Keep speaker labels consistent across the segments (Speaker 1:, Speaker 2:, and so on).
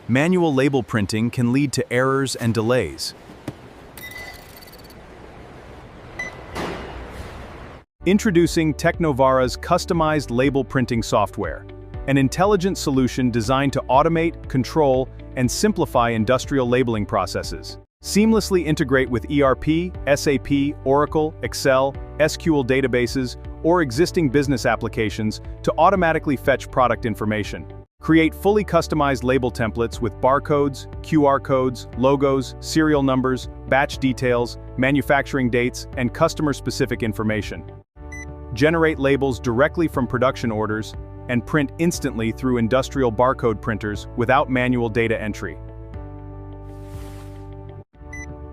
Speaker 1: Manual label printing can lead to errors and delays. Introducing Teknovara's customized label printing software, an intelligent solution designed to automate, control, and simplify industrial labeling processes. Seamlessly integrate with ERP, SAP, Oracle, Excel, SQL databases, or existing business applications to automatically fetch product information. Create fully customized label templates with barcodes, QR codes, logos, serial numbers, batch details, manufacturing dates, and customer-specific information. Generate labels directly from production orders and print instantly through industrial barcode printers without manual data entry.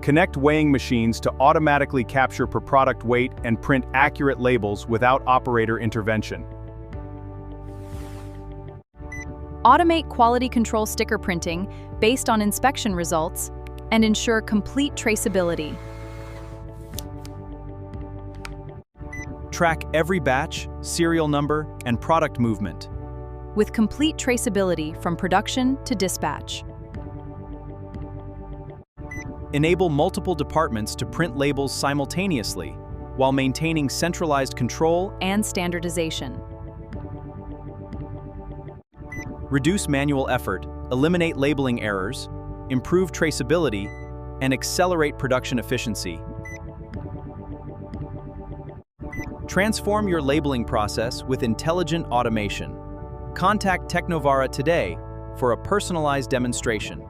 Speaker 1: Connect weighing machines to automatically capture per product weight and print accurate labels without operator intervention.
Speaker 2: Automate quality control sticker printing based on inspection results and ensure complete traceability.
Speaker 1: Track every batch, serial number, and product movement.
Speaker 2: With complete traceability from production to dispatch.
Speaker 1: Enable multiple departments to print labels simultaneously while maintaining centralized control
Speaker 2: and standardization.
Speaker 1: Reduce manual effort, eliminate labeling errors, improve traceability, and accelerate production efficiency. Transform your labeling process with intelligent automation. Contact Teknovara today for a personalized demonstration.